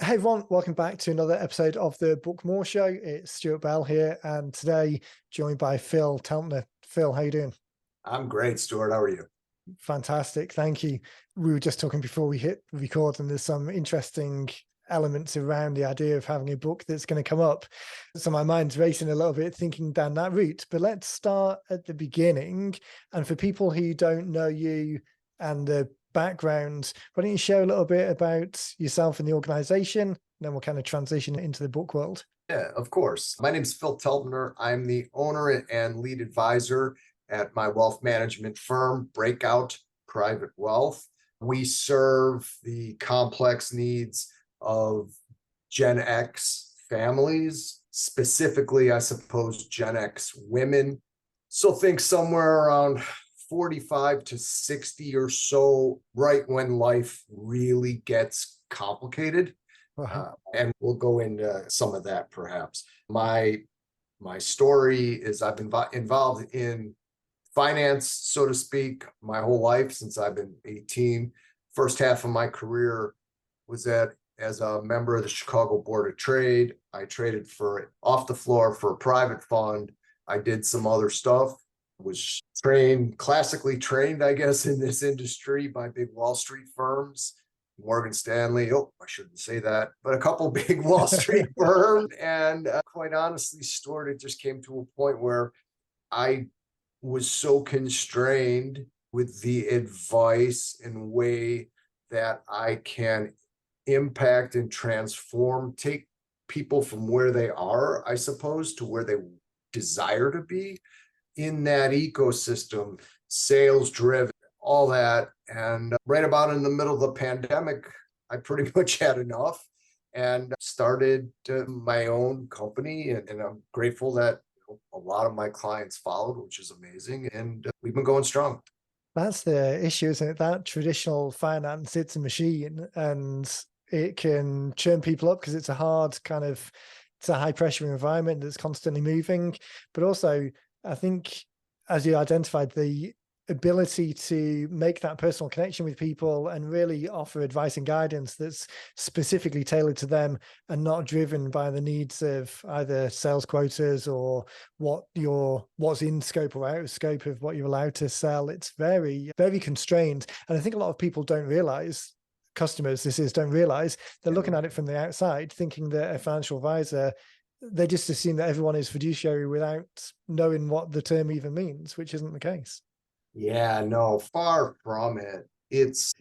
Hey everyone, welcome back to another episode of the Book More Show. It's Stuart Bell here, and today joined by Phil Telpner. Phil, how you doing? I'm great, Stuart. How are you? Fantastic, thank you. We were just talking before we hit record, and there's some interesting elements around the idea of having a book that's going to come up. So my mind's racing a little bit thinking down that route. But let's start at the beginning. And for people who don't know you and the background, why don't you share a little bit about yourself and the organization, and then we'll kind of transition into the book world. Yeah, of course. My name's Phil Telpner. I'm the owner and lead advisor at my wealth management firm, Breakout Private Wealth. We serve the complex needs of GenX families, specifically, I suppose, GenX women. So think somewhere around 45 to 60 or so, right when life really gets complicated. Right. And we'll go into some of that perhaps. My story is I've been involved in finance, so to speak, my whole life since I've been 18. First half of my career was as a member of the Chicago Board of Trade. I traded for off the floor for a private fund. I did some other stuff, was classically trained, I guess, in this industry by big Wall Street firms. Morgan Stanley, I shouldn't say that, but a couple big Wall Street firms. And quite honestly, Stuart, it just came to a point where I was so constrained with the advice and way that I can impact and transform, take people from where they are, I suppose, to where they desire to be in that ecosystem, sales driven, all that. And right about in the middle of the pandemic, I pretty much had enough and started my own company. And I'm grateful that a lot of my clients followed, which is amazing. And we've been going strong. That's the issue, isn't it? That traditional finance, it's a machine and it can churn people up because it's a high pressure environment that's constantly moving. But also, I think, as you identified, the ability to make that personal connection with people and really offer advice and guidance that's specifically tailored to them and not driven by the needs of either sales quotas or what's in scope or out of scope of what you're allowed to sell. It's very, very constrained. And I think a lot of people don't realize, don't realize they're looking at it from the outside, thinking that a financial advisor, they just assume that everyone is fiduciary without knowing what the term even means, which isn't the case. Yeah, no, far from it. It's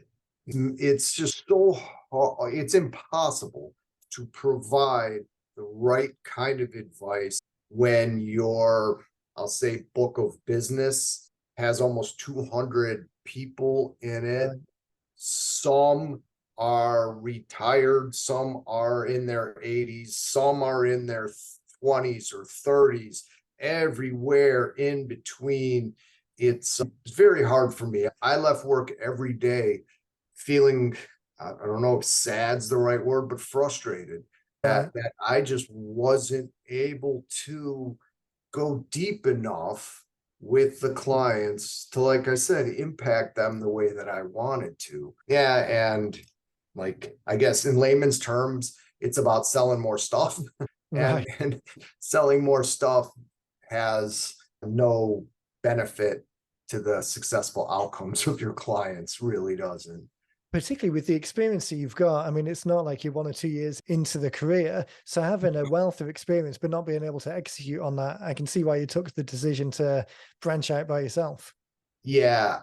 just so hard. It's impossible to provide the right kind of advice when your, I'll say, book of business has almost 200 people in it. Right. Some are retired, some are in their 80s, some are in their 20s or 30s, everywhere in between. It's very hard for me. I left work every day feeling, I don't know if sad's the right word, but frustrated Right. that I just wasn't able to go deep enough with the clients to, like I said, impact them the way that I wanted to. Yeah. And like, I guess in layman's terms, it's about selling more stuff. Right. And selling more stuff has no benefit to the successful outcomes of your clients, really doesn't. Particularly with the experience that you've got. I mean, it's not like you're 1 or 2 years into the career. So having a wealth of experience, but not being able to execute on that, I can see why you took the decision to branch out by yourself. Yeah,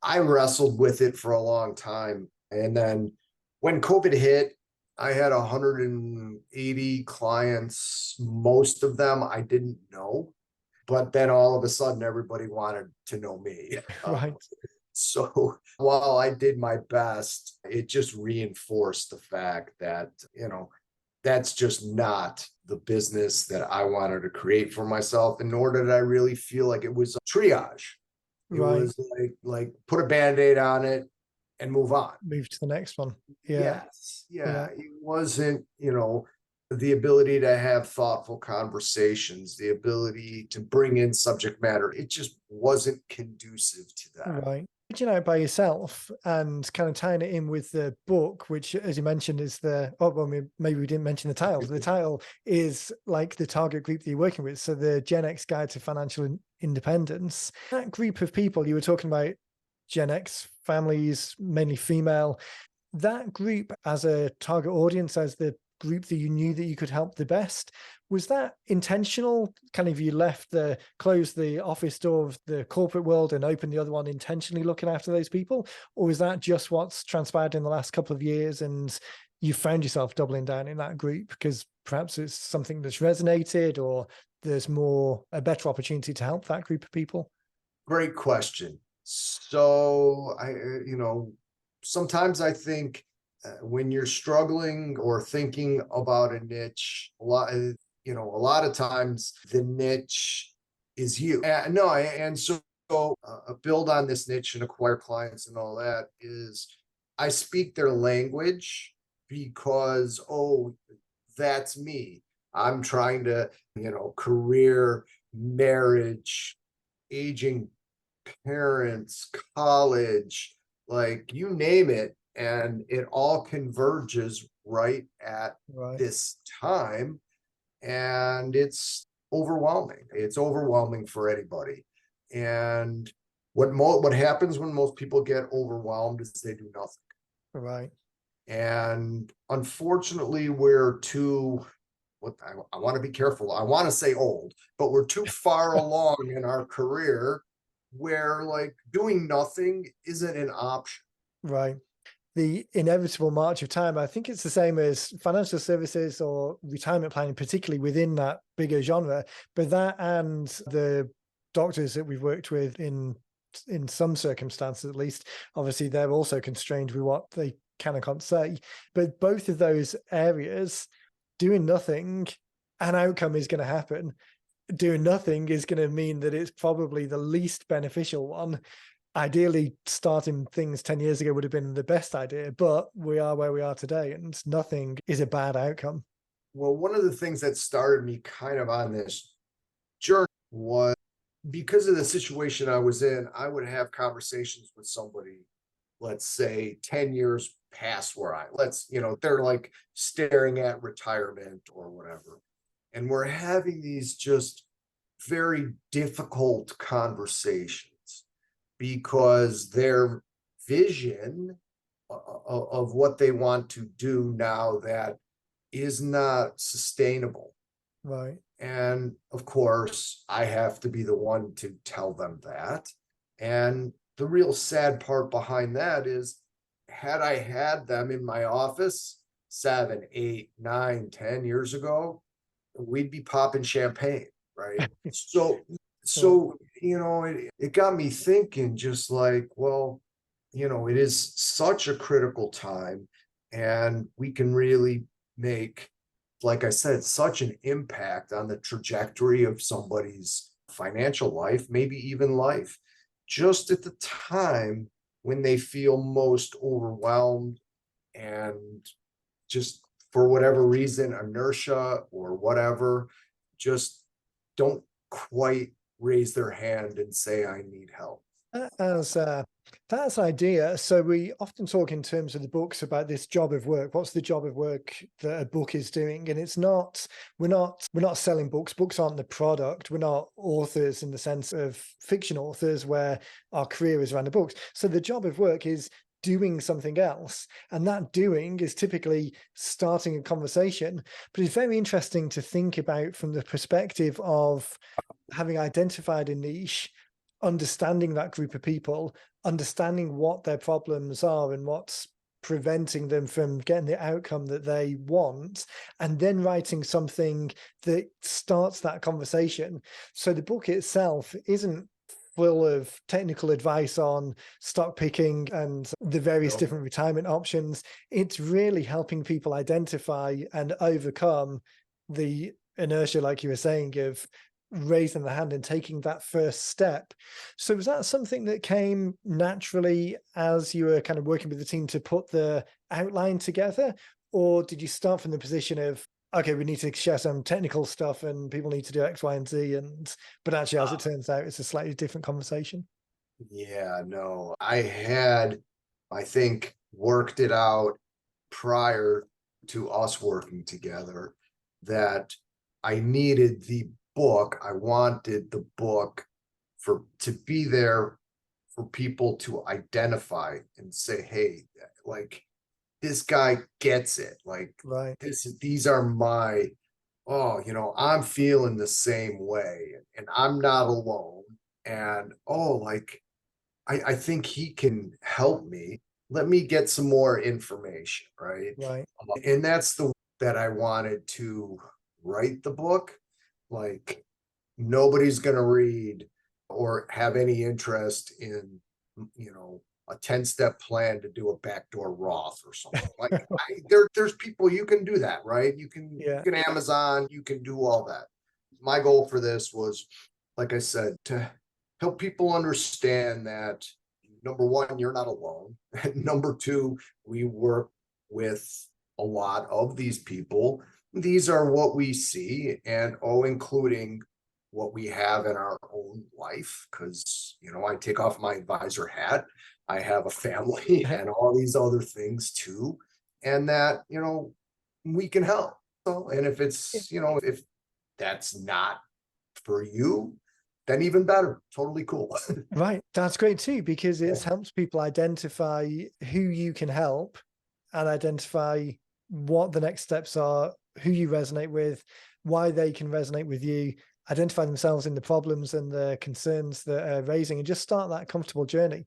I wrestled with it for a long time. And then when COVID hit, I had 180 clients. Most of them I didn't know, but then all of a sudden everybody wanted to know me. Right. So while I did my best, it just reinforced the fact that, that's just not the business that I wanted to create for myself. And nor did I really feel like it was a triage. It Right. was like put a Band-Aid on it and move on. Move to the next one. Yeah. Yes. Yeah. Yeah. It wasn't, the ability to have thoughtful conversations, the ability to bring in subject matter. It just wasn't conducive to that. Right. Reaching out by yourself and kind of tying it in with the book, which, as you mentioned, is maybe we didn't mention the title. The title is like the target group that you're working with. So the GenX Guide to Financial Independence. That group of people you were talking about, Gen X families, mainly female, that group as a target audience, as the group that you knew that you could help the best, was that intentional? Kind of, you closed the office door of the corporate world and opened the other one, intentionally looking after those people? Or is that just what's transpired in the last couple of years and you found yourself doubling down in that group because perhaps it's something that's resonated, or there's a better opportunity to help that group of people? Great question. So sometimes I think when you're struggling or thinking about a niche, a lot of times the niche is you. And so build on this niche and acquire clients and all that is I speak their language because, oh, that's me. I'm trying to, career, marriage, aging parents, college, like you name it, and it all converges right at Right. this time. And it's overwhelming. It's overwhelming for anybody. And what happens when most people get overwhelmed is they do nothing. Right. And unfortunately, we're too, I want to be careful. I want to say old, but we're too far along in our career where like doing nothing isn't an option. Right. The inevitable march of time. I think it's the same as financial services or retirement planning, particularly within that bigger genre. But that and the doctors that we've worked with in some circumstances, at least, obviously they're also constrained with what they can and can't say. But both of those areas, doing nothing, an outcome is going to happen. Doing nothing is going to mean that it's probably the least beneficial one. Ideally, starting things 10 years ago would have been the best idea, but we are where we are today, and nothing is a bad outcome. Well, one of the things that started me kind of on this journey was because of the situation I was in, I would have conversations with somebody, let's say 10 years past they're like staring at retirement or whatever. And we're having these just very difficult conversations because their vision of what they want to do now that is not sustainable. Right. And of course, I have to be the one to tell them that. And the real sad part behind that is, had I had them in my office 7, 8, 9, 10 years ago, we'd be popping champagne, right? It got me thinking, just like, well, it is such a critical time, and we can really make, like I said, such an impact on the trajectory of somebody's financial life, maybe even life, just at the time when they feel most overwhelmed and just for whatever reason, inertia or whatever, just don't quite raise their hand and say, I need help. That's an idea. So we often talk in terms of the books about this job of work. What's the job of work that a book is doing? And we're not selling books. Books aren't the product. We're not authors in the sense of fiction authors where our career is around the books. So the job of work is doing something else. And that doing is typically starting a conversation. But it's very interesting to think about from the perspective of having identified a niche, understanding that group of people, understanding what their problems are and what's preventing them from getting the outcome that they want, and then writing something that starts that conversation. So the book itself isn't full of technical advice on stock picking and the various different retirement options. It's really helping people identify and overcome the inertia, like you were saying, of raising the hand and taking that first step. So was that something that came naturally as you were kind of working with the team to put the outline together? Or did you start from the position of, okay, we need to share some technical stuff and people need to do X, Y, and Z, but actually, as it turns out, it's a slightly different conversation? Yeah, no, I think, worked it out prior to us working together that I needed the book. I wanted the book to be there for people to identify and say, hey, like this guy gets it. Like Right. these are my, oh, I'm feeling the same way and I'm not alone. And oh, like I think he can help me. Let me get some more information, right? Right. And that's the that I wanted to write the book. Like nobody's going to read or have any interest in, a 10-step plan to do a backdoor Roth or something. Like there's people you can do that, right? Yeah. You can Amazon, you can do all that. My goal for this was, like I said, to help people understand that number one, you're not alone. Number two, we work with a lot of these people. These are what we see, and including what we have in our own life. Because, I take off my advisor hat, I have a family and all these other things too. And that, we can help. So, and if it's, if that's not for you, then even better. Totally cool. Right. That's great too, because Yeah. it helps people identify who you can help and identify what the next steps are, who you resonate with, why they can resonate with you, identify themselves in the problems and the concerns that are raising, and just start that comfortable journey.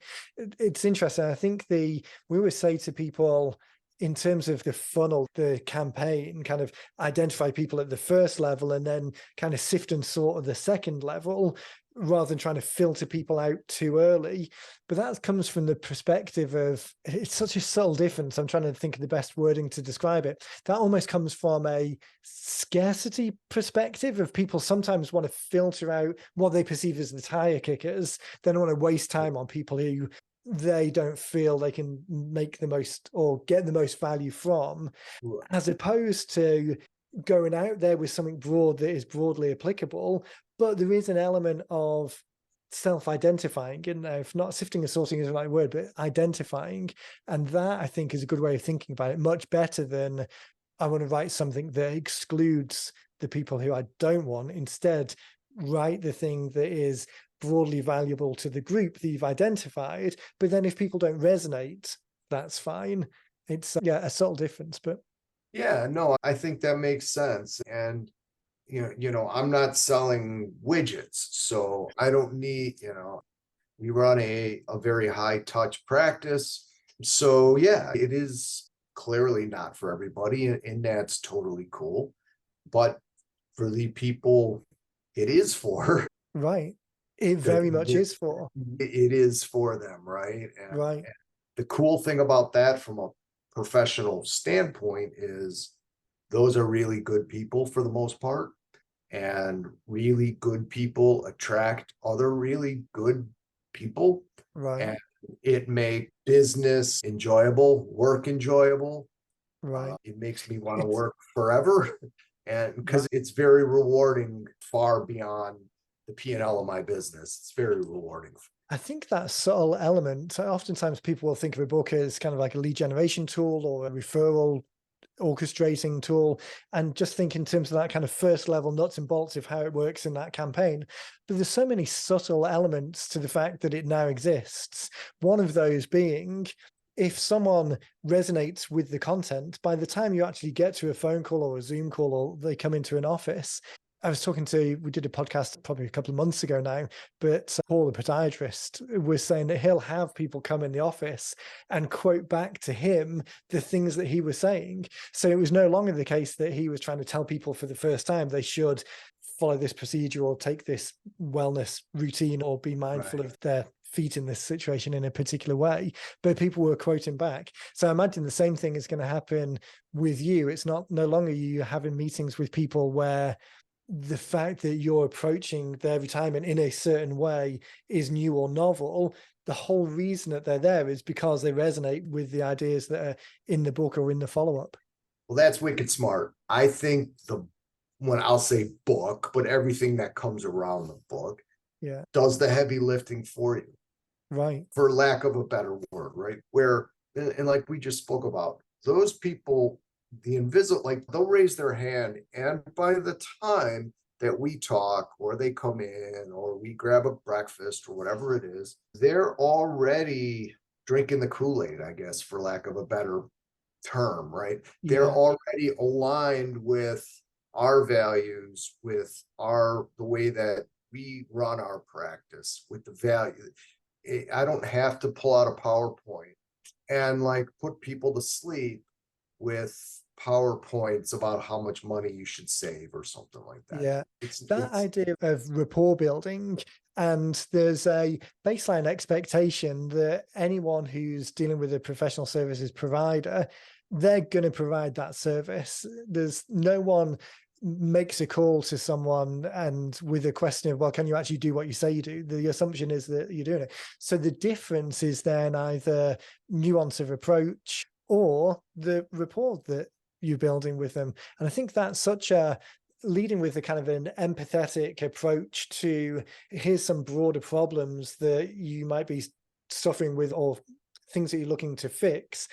It's interesting. I think we always say to people, in terms of the funnel, the campaign, kind of identify people at the first level and then kind of sift and sort at the second level, rather than trying to filter people out too early. But that comes from the perspective of, it's such a subtle difference. I'm trying to think of the best wording to describe it. That almost comes from a scarcity perspective of people sometimes want to filter out what they perceive as the tire kickers. They don't want to waste time on people who they don't feel they can make the most or get the most value from, as opposed to going out there with something broad that is broadly applicable. But there is an element of self-identifying, and if not sifting and sorting is the right word, but identifying. And that, I think, is a good way of thinking about it, much better than I want to write something that excludes the people who I don't want. Instead, write the thing that is broadly valuable to the group that you've identified. But then if people don't resonate, that's fine. It's yeah, a subtle difference, but Yeah, no, I think that makes sense. And I'm not selling widgets, so I don't need, we run a very high touch practice. So yeah, it is clearly not for everybody, and that's totally cool. But for the people it is for, right. It very much it is for. it is for them, right? Right. And the cool thing about that from a professional standpoint is those are really good people for the most part, and really good people attract other really good people, Right. and it makes business enjoyable, work enjoyable. Right. It makes me want to It's work forever, and right. because it's very rewarding, far beyond the P&L of my business. It's very rewarding. I think that subtle element, so oftentimes people will think of a book as kind of like a lead generation tool or a referral orchestrating tool, and just think in terms of that kind of first level nuts and bolts of how it works in that campaign. But there's so many subtle elements to the fact that it now exists. One of those being, if someone resonates with the content, by the time you actually get to a phone call or a Zoom call or they come into an office, we did a podcast probably a couple of months ago now, but Paul, the podiatrist, was saying that he'll have people come in the office and quote back to him the things that he was saying. So it was no longer the case that he was trying to tell people for the first time they should follow this procedure or take this wellness routine or be mindful Right. of their feet in this situation in a particular way, but people were quoting back. So I imagine the same thing is going to happen with you. It's no longer you having meetings with people where the fact that you're approaching their retirement in a certain way is new or novel. The whole reason that they're there is because they resonate with the ideas that are in the book or in the follow-up. Well, that's wicked smart. I think when I'll say book, but everything that comes around the book Yeah. does the heavy lifting for you. Right. for lack of a better word, right? Where, and like we just spoke about, those people, the invisible, like they'll raise their hand, and by the time that we talk or they come in or we grab a breakfast or whatever it is, they're already drinking the Kool-Aid, I guess, for lack of a better term, right? They're Yeah. already aligned with our values, with the way that we run our practice, with the value. I don't have to pull out a PowerPoint and like put people to sleep with PowerPoints about how much money you should save or something like that. Yeah, that It's idea of rapport building, and there's a baseline expectation that anyone who's dealing with a professional services provider, they're going to provide that service. There's no one makes a call to someone and with a question of, well, can you actually do what you say you do? The assumption is that you're doing it. So the difference is then either nuance of approach or the rapport that you're building with them. And I think that's such a leading with a kind of an empathetic approach to, here's some broader problems that you might be suffering with or things that you're looking to fix.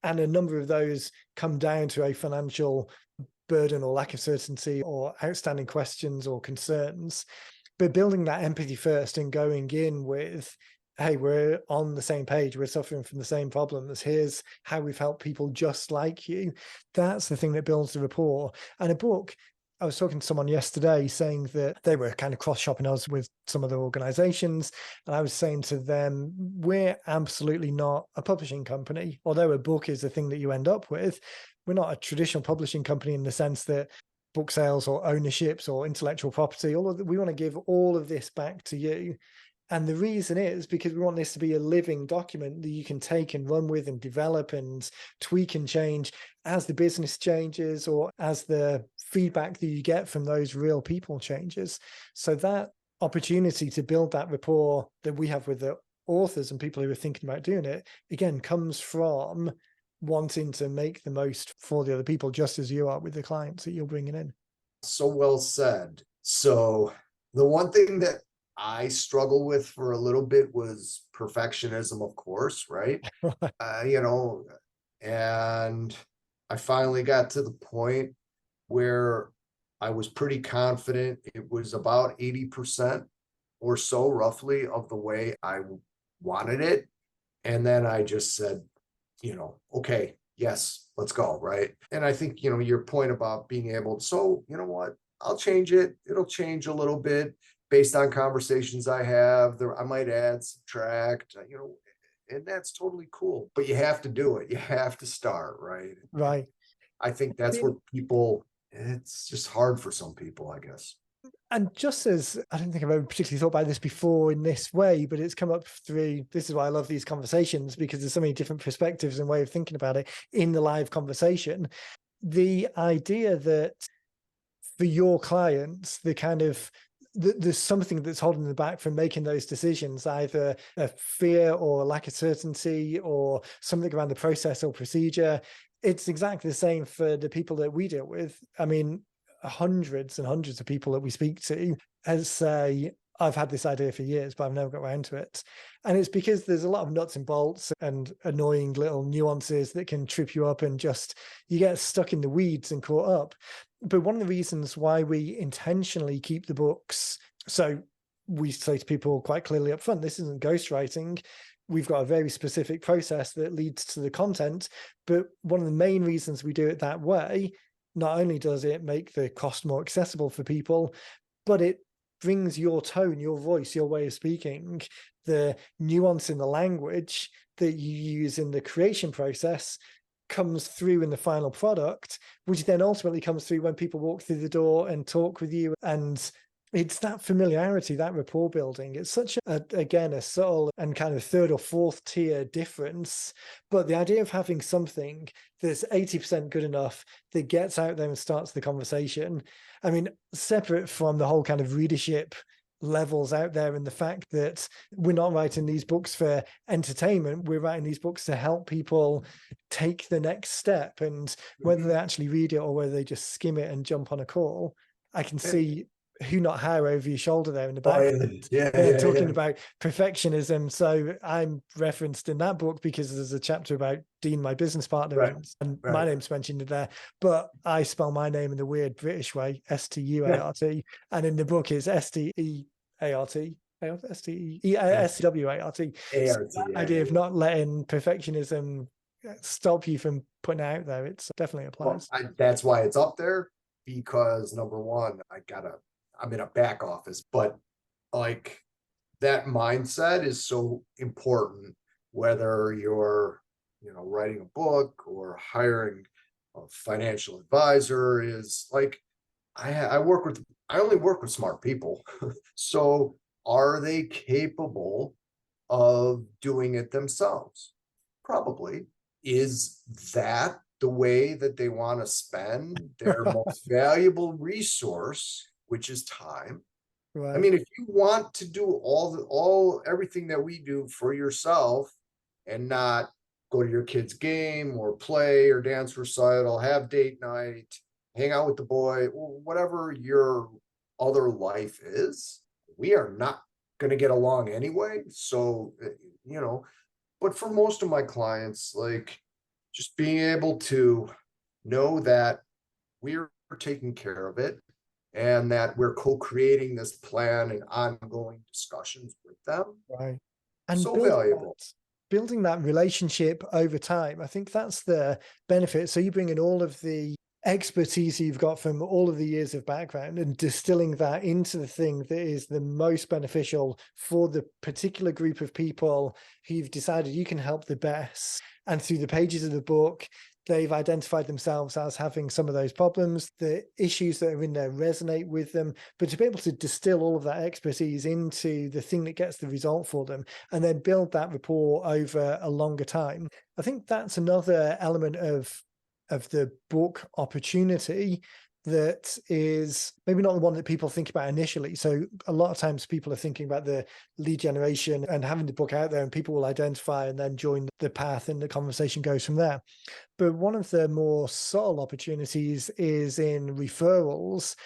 And a number of those come down to a financial burden or lack of certainty or outstanding questions or concerns. But building that empathy first and going in with, hey, we're on the same page, we're suffering from the same problems, here's how we've helped people just like you. That's the thing that builds the rapport. And a book, I was talking to someone yesterday saying that they were kind of cross-shopping us with some other organizations. And I was saying to them, we're absolutely not a publishing company. Although a book is the thing that you end up with, we're not a traditional publishing company in the sense that book sales or ownerships or intellectual property, we want to give all of this back to you. And the reason is because we want this to be a living document that you can take and run with and develop and tweak and change as the business changes or as the feedback that you get from those real people changes. So that opportunity to build that rapport that we have with the authors and people who are thinking about doing it, again, comes from wanting to make the most for the other people, just as you are with the clients that you're bringing in. so well said. So the one thing that I struggle with for a little bit was perfectionism, of course, right? You know, and I finally got to the point where I was pretty confident it was about 80% or so, roughly, of the way I wanted it. And then I just said, okay, yes, let's go, right? And I think, your point about being able to, so, you know what, I'll change it. It'll change a little bit based on conversations I have. There, I might add, subtract, and that's totally cool. But you have to do it. You have to start, right? Right. I think that's where it's just hard for some people, I guess. And just as I don't think I've ever particularly thought about this before in this way, but it's come up through, this is why I love these conversations, because there's so many different perspectives and way of thinking about it in the live conversation. The idea that for your clients, the kind of there's something that's holding them back from making those decisions, either a fear or a lack of certainty or something around the process or procedure. It's exactly the same for the people that we deal with. I mean, hundreds and hundreds of people that we speak to and say, I've had this idea for years, but I've never got around to it. And it's because there's a lot of nuts and bolts and annoying little nuances that can trip you up and just, you get stuck in the weeds and caught up. But one of the reasons why we intentionally keep the books, so we say to people quite clearly up front, this isn't ghostwriting. We've got a very specific process that leads to the content. But one of the main reasons we do it that way, not only does it make the cost more accessible for people, but it brings your tone, your voice, your way of speaking, the nuance in the language that you use in the creation process comes through in the final product, which then ultimately comes through when people walk through the door and talk with you. And it's that familiarity, that rapport building. It's such again, a subtle and kind of third or fourth tier difference. But the idea of having something that's 80% good enough that gets out there and starts the conversation. I mean, separate from the whole kind of readership levels out there and the fact that we're not writing these books for entertainment, we're writing these books to help people take the next step, and whether they actually read it or whether they just skim it and jump on a call, I can see who not how over your shoulder there in the Oh, back, yeah, talking yeah. about perfectionism. So I'm referenced in that book because there's a chapter about Dean, my business partner, Right, and my right. name's mentioned in there, but I spell my name in the weird British way, Stuart, and in the book it's Steart. Stewart. So ART, that yeah, idea yeah, of yeah. not letting perfectionism stop you from putting it out there, it's definitely Well, applies. that's why it's up there, because number one, I'm in a back office, but like that mindset is so important, whether you're, writing a book or hiring a financial advisor. Is like, I only work with smart people. So are they capable of doing it themselves? Probably. Is that the way that they want to spend their most valuable resource, which is time? I Right. mean, if you want to do everything that we do for yourself and not go to your kid's game or play or dance recital, have date night, hang out with the boy, whatever your other life is, we are not going to get along anyway. So, you know, but for most of my clients, like, just being able to know that we're taking care of it and that we're co-creating this plan and ongoing discussions with them. Right. And So valuable. building that relationship over time. I think that's the benefit. So you bring in all of the expertise you've got from all of the years of background and distilling that into the thing that is the most beneficial for the particular group of people who you've decided you can help the best. And through the pages of the book, they've identified themselves as having some of those problems. The issues that are in there resonate with them, but to be able to distill all of that expertise into the thing that gets the result for them and then build that rapport over a longer time. I think that's another element of the book opportunity that is maybe not the one that people think about initially. So a lot of times people are thinking about the lead generation and having the book out there and people will identify and then join the path and the conversation goes from there. But one of the more subtle opportunities is in referrals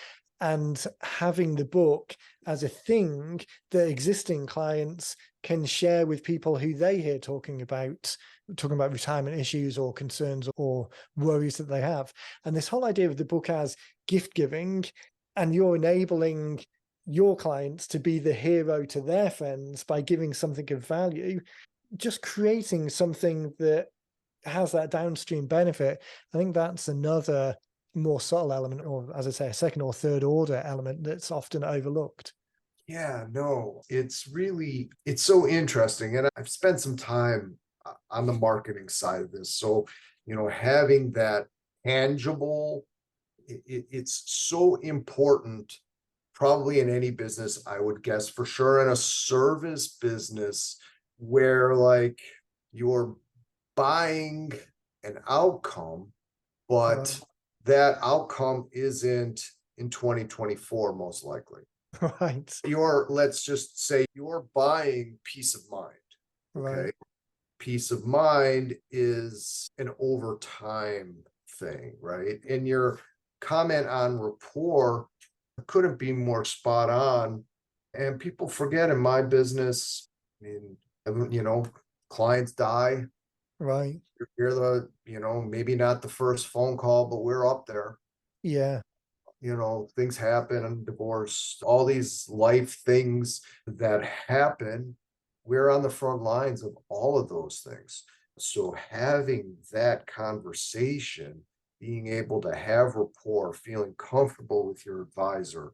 and having the book as a thing that existing clients can share with people who they hear talking about retirement issues or concerns or worries that they have. And this whole idea of the book as gift giving, and you're enabling your clients to be the hero to their friends by giving something of value, just creating something that has that downstream benefit. I think that's another more subtle element, or as I say, a second or third order element that's often overlooked. Yeah, no, it's so interesting. And I've spent some time on the marketing side of this. So, having that tangible, it's so important, probably in any business, I would guess, for sure in a service business where, like, you're buying an outcome, but Right. that outcome isn't in 2024, most likely. Right. Let's just say you're buying peace of mind. Okay. Right. Peace of mind is an overtime thing, right? And your comment on rapport couldn't be more spot on. And people forget, in my business, I mean, clients die. Right. You're maybe not the first phone call, but we're up there. Yeah. Things happen, and divorce, all these life things that happen. We're on the front lines of all of those things. So having that conversation, being able to have rapport, feeling comfortable with your advisor,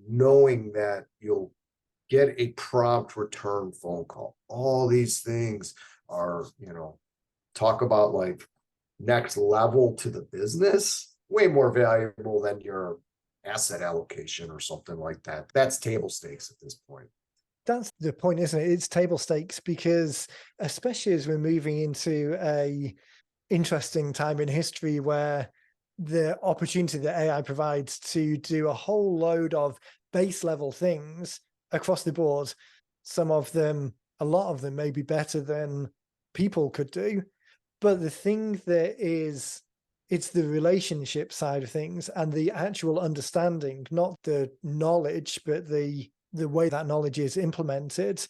knowing that you'll get a prompt return phone call, all these things are, talk about like next level to the business, way more valuable than your asset allocation or something like that. That's table stakes at this point. That's the point, isn't it? It's table stakes because especially as we're moving into a interesting time in history where the opportunity that AI provides to do a whole load of base level things across the board, some of them, a lot of them may be better than people could do. But the thing that is it's the relationship side of things and the actual understanding, not the knowledge, but the way that knowledge is implemented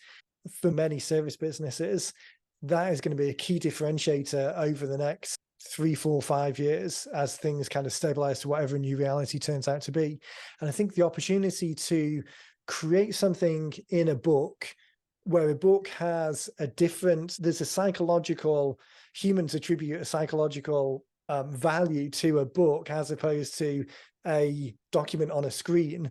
for many service businesses. That is going to be a key differentiator over the next 3, 4, 5 years as things kind of stabilize to whatever new reality turns out to be. And I think the opportunity to create something in a book where a book has there's a psychological, humans attribute a psychological value to a book as opposed to a document on a screen.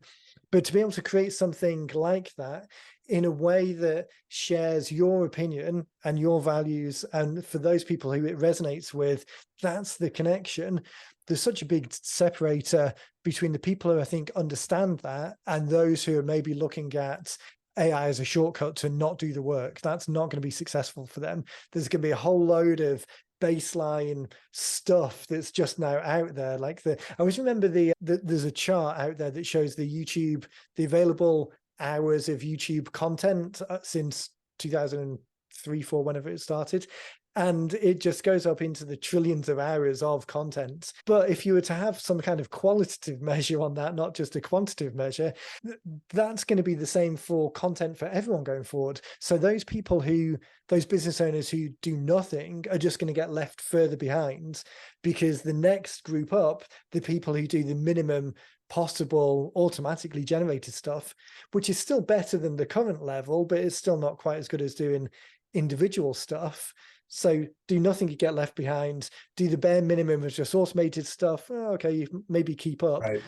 But to be able to create something like that in a way that shares your opinion and your values, and for those people who it resonates with, that's the connection. There's such a big separator between the people who I think understand that and those who are maybe looking at AI as a shortcut to not do the work. That's not going to be successful for them. There's going to be a whole load of baseline stuff that's just now out there. Like I always remember there's a chart out there that shows the available hours of YouTube content since 2003, 4, whenever it started. And it just goes up into the trillions of hours of content. But if you were to have some kind of qualitative measure on that, not just a quantitative measure, that's going to be the same for content for everyone going forward. So those business owners who do nothing are just going to get left further behind, because the next group up, the people who do the minimum possible automatically generated stuff, which is still better than the current level, but it's still not quite as good as doing individual stuff. So do nothing, you get left behind. Do the bare minimum of just automated stuff. Okay, you maybe keep up. Right.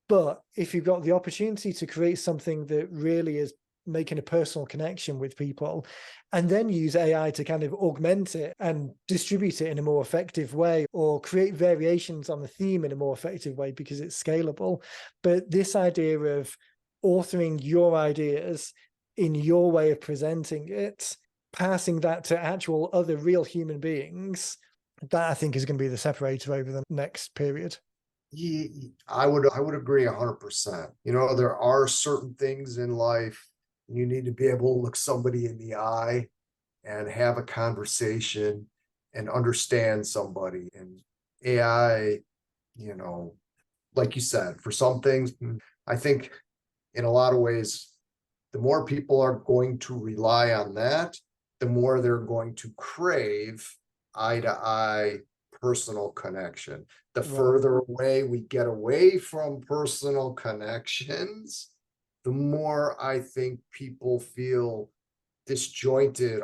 But if you've got the opportunity to create something that really is making a personal connection with people, and then use AI to kind of augment it and distribute it in a more effective way, or create variations on the theme in a more effective way because it's scalable. But this idea of authoring your ideas in your way of presenting it, passing that to actual other real human beings, that I think is going to be the separator over the next period. I would agree 100%. There are certain things in life you need to be able to look somebody in the eye and have a conversation and understand somebody. And AI, like you said, for some things, I think in a lot of ways, the more people are going to rely on that, the more they're going to crave eye-to-eye personal connection. The further away we get away from personal connections, the more I think people feel disjointed,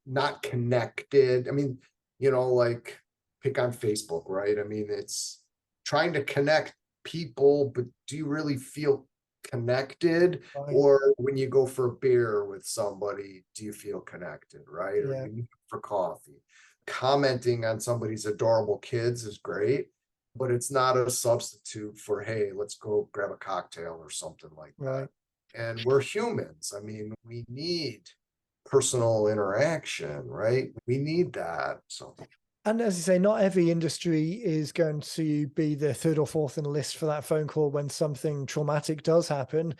not connected. I mean, like pick on Facebook, right? I mean, it's trying to connect people, but do you really feel connected? Right. Or when you go for a beer with somebody, do you feel connected, right? Yeah. Or you meet for coffee. Commenting on somebody's adorable kids is great, but it's not a substitute for, hey, let's go grab a cocktail or something like Right. that. And we're humans. I mean, we need personal interaction, right? We need that. So, and as you say, not every industry is going to be the third or fourth in the list for that phone call when something traumatic does happen.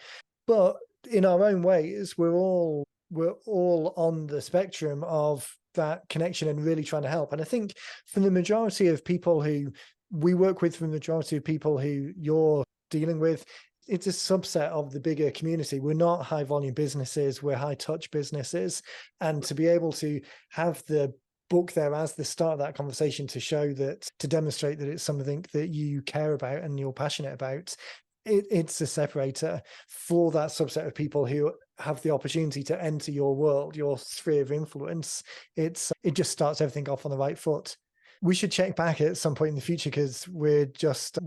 But in our own ways, we're all on the spectrum of that connection and really trying to help. And I think for the majority of people who we work with, from the majority of people who you're dealing with, it's a subset of the bigger community. We're not high volume businesses, we're high touch businesses. And to be able to have the book there as the start of that conversation to show that, to demonstrate that it's something that you care about and you're passionate about, it's a separator for that subset of people who have the opportunity to enter your world, your sphere of influence. It just starts everything off on the right foot. We should check back at some point in the future, because we're just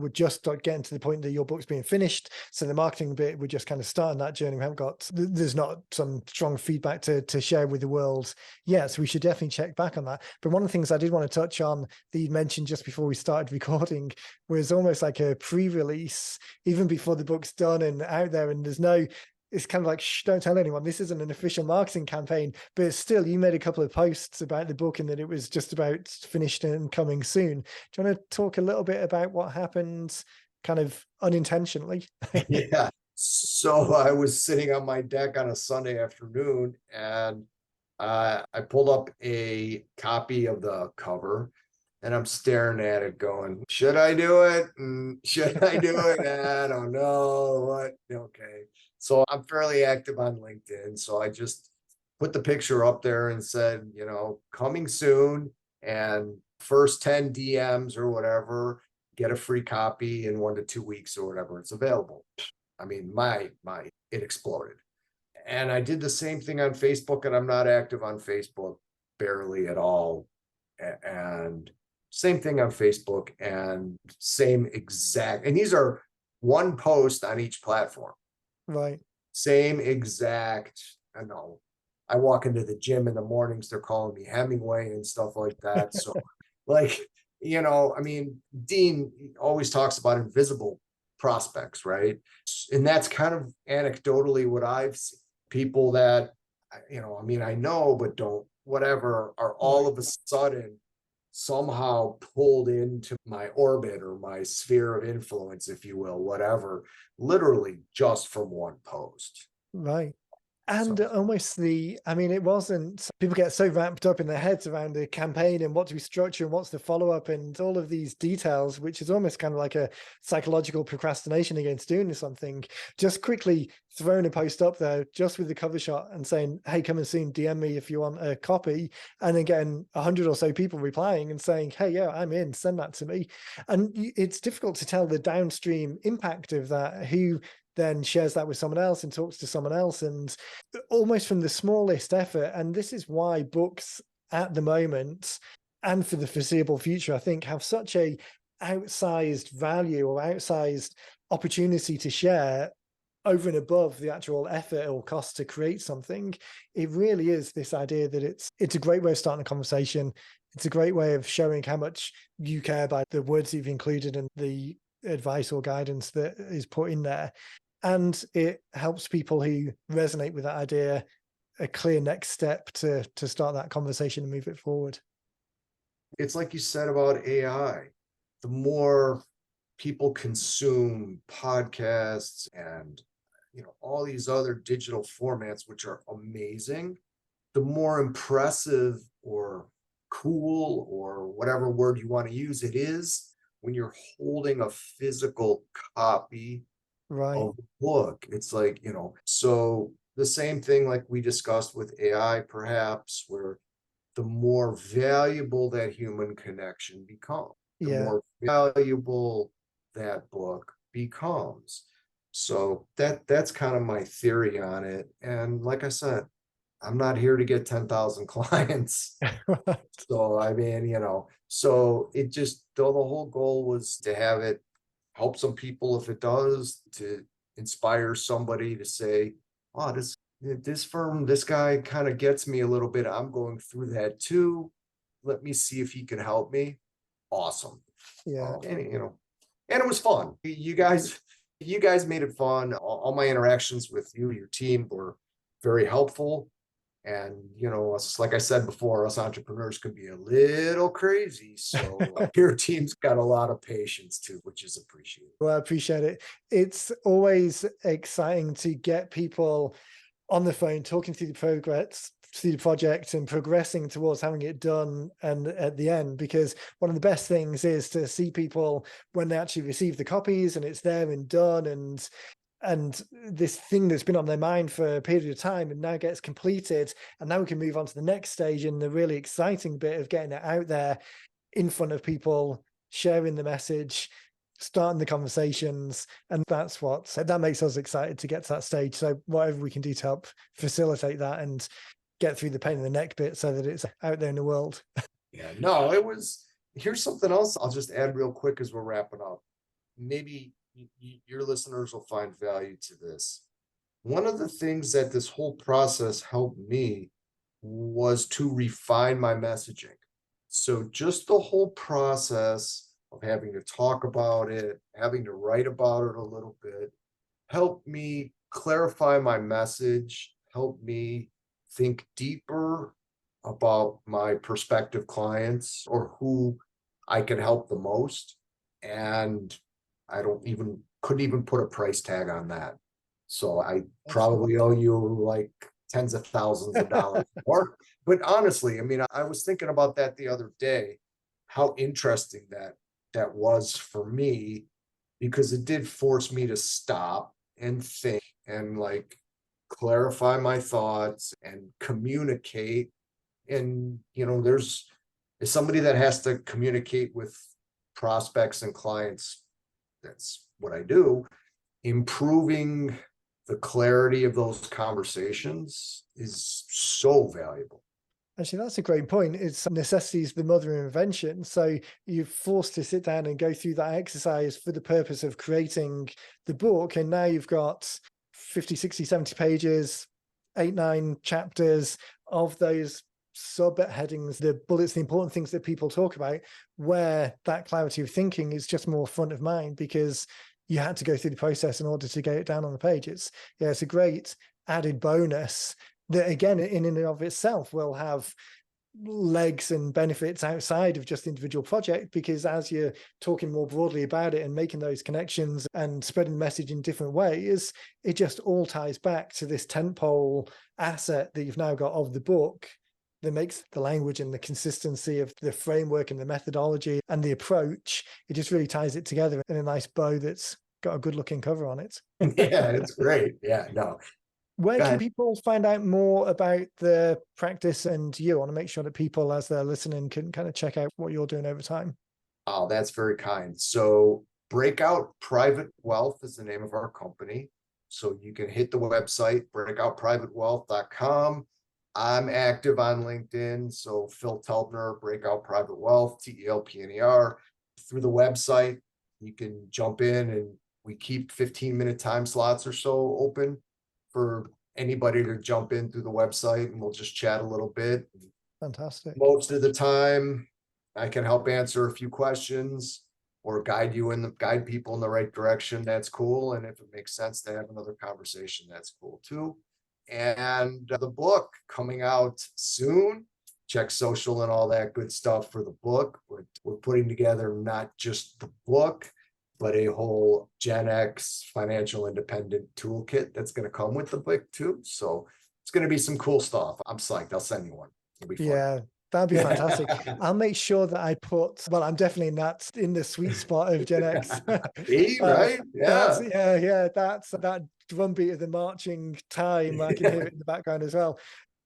getting to the point that your book's being finished. So the marketing bit, we're just kind of starting that journey. We haven't got, there's not some strong feedback to share with the world yet. So we should definitely check back on that. But one of the things I did want to touch on that you mentioned just before we started recording was almost like a pre-release, even before the book's done and out there. And it's kind of like, shh, don't tell anyone. This isn't an official marketing campaign, but still, you made a couple of posts about the book and that it was just about finished and coming soon. Do you want to talk a little bit about what happened kind of unintentionally? yeah. So I was sitting on my deck on a Sunday afternoon, and I pulled up a copy of the cover, And I'm staring at it going, should I do it? Should I do it? I don't know. What? Okay. So I'm fairly active on LinkedIn. So I just put the picture up there and said, coming soon. And first 10 DMs or whatever, get a free copy in 1 to 2 weeks or whatever it's available. I mean, it exploded. And I did the same thing on Facebook, and I'm not active on Facebook barely at all. And same thing on Facebook, and same exact, and these are one post on each platform. Right. Same exact, I know. I walk into the gym in the mornings, they're calling me Hemingway and stuff like that. So like, I mean, Dean always talks about invisible prospects, right? And that's kind of anecdotally what I've seen. People that, I mean, I know, but don't, whatever, are all of a sudden somehow pulled into my orbit or my sphere of influence, if you will, whatever, literally just from one post. Right. And So almost I mean, it wasn't, people get so wrapped up in their heads around the campaign and what to be structure and what's the follow up and all of these details, which is almost kind of like a psychological procrastination against doing something. Just quickly throwing a post up there just with the cover shot and saying, hey, come and soon, DM me if you want a copy. And then getting 100 or so people replying and saying, hey, yeah, I'm in, send that to me. And it's difficult to tell the downstream impact of that, who then shares that with someone else and talks to someone else, and almost from the smallest effort. And this is why books at the moment and for the foreseeable future, I think, have such a outsized value or outsized opportunity to share over and above the actual effort or cost to create something. It really is this idea that it's a great way of starting a conversation. It's a great way of showing how much you care by the words you've included and the advice or guidance that is put in there. And it helps people who resonate with that idea a clear next step to start that conversation and move it forward. it's like you said about AI. The more people consume podcasts and all these other digital formats, which are amazing, the more impressive or cool or whatever word you want to use it is when you're holding a physical copy Right. of the book. It's like, so the same thing like we discussed with AI, perhaps, where the more valuable that human connection becomes, the Yeah. more valuable that book becomes. So that's kind of my theory on it. And like I said, I'm not here to get 10,000 clients. So I mean, so it just, though the whole goal was to have it help some people, if it does, to inspire somebody to say, oh, this firm, this guy kind of gets me a little bit. I'm going through that too. Let me see if he can help me. Awesome. Yeah. And it was fun. You guys made it fun. All my interactions with you, your team, were very helpful. And like I said before, us entrepreneurs could be a little crazy. So your team's got a lot of patience too, which is appreciated. Well, I appreciate it. It's always exciting to get people on the phone talking through the progress, through the project, and progressing towards having it done and at the end, because one of the best things is to see people when they actually receive the copies and it's there and done, and this thing that's been on their mind for a period of time and now gets completed, and now we can move on to the next stage and the really exciting bit of getting it out there in front of people, sharing the message, starting the conversations. And that makes us excited to get to that stage. So whatever we can do to help facilitate that and get through the pain in the neck bit so that it's out there in the world. Yeah, no, here's something else I'll just add real quick as we're wrapping up. Maybe your listeners will find value to this. One of the things that this whole process helped me was to refine my messaging. So just the whole process of having to talk about it, having to write about it a little bit, helped me clarify my message, helped me think deeper about my prospective clients or who I can help the most. And I couldn't even put a price tag on that. So I probably owe you like tens of thousands of dollars more. But honestly, I mean, I was thinking about that the other day, how interesting that was for me, because it did force me to stop and think and like clarify my thoughts and communicate. And there's as somebody that has to communicate with prospects and clients, that's what I do. Improving the clarity of those conversations is so valuable. Actually, that's a great point. It's necessity is the mother of invention. So you're forced to sit down and go through that exercise for the purpose of creating the book. And now you've got 50, 60, 70 pages, 8, 9 chapters of those subheadings, the bullets, the important things that people talk about, where that clarity of thinking is just more front of mind because you had to go through the process in order to get it down on the page. It's a great added bonus that, again, in and of itself will have legs and benefits outside of just the individual project, because as you're talking more broadly about it and making those connections and spreading the message in different ways, it just all ties back to this tentpole asset that you've now got of the book that makes the language and the consistency of the framework and the methodology and the approach, it just really ties it together in a nice bow that's got a good looking cover on it. Yeah, it's great. Yeah, no. Where can people find out more about the practice and you? I want to make sure that people, as they're listening, can kind of check out what you're doing over time. Oh, that's very kind. So Breakout Private Wealth is the name of our company. So you can hit the website, breakoutprivatewealth.com. I'm active on LinkedIn. So Phil Telpner, Breakout Private Wealth, TELPNER. Through the website, you can jump in, and we keep 15-minute time slots or so open for anybody to jump in through the website, and we'll just chat a little bit. Fantastic. Most of the time I can help answer a few questions or guide people in the right direction. That's cool. And if it makes sense to have another conversation, that's cool too. And the book coming out soon. Check social and all that good stuff for the book. We're putting together not just the book, but a whole GenX financial independent toolkit that's going to come with the book too. So it's going to be some cool stuff. I'm psyched. I'll send you one. It'll be fun. Yeah, that'd be fantastic. I'll make sure that I I'm definitely in the sweet spot of GenX. Right? Yeah. That's that drumbeat of the marching time. I can hear it in the background as well.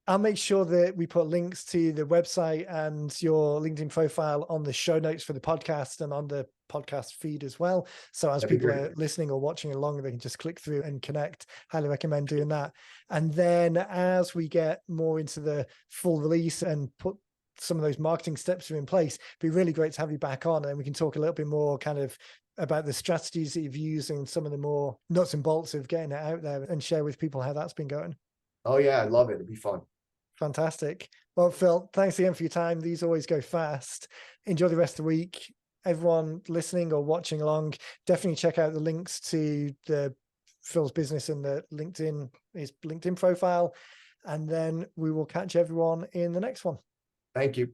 I'll make sure that we put links to the website and your LinkedIn profile on the show notes for the podcast and on the podcast feed as well. So as people are listening or watching along, they can just click through and connect. Highly recommend doing that. And then as we get more into the full release and put some of those marketing steps are in place, it'd be really great to have you back on, and we can talk a little bit more kind of about the strategies that you've used and some of the more nuts and bolts of getting it out there, and share with people how that's been going. Oh yeah, I love it. It'd be fun. Fantastic. Well, Phil, thanks again for your time. These always go fast. Enjoy the rest of the week. Everyone listening or watching along, definitely check out the links to the Phil's business and his LinkedIn profile. And then we will catch everyone in the next one. Thank you.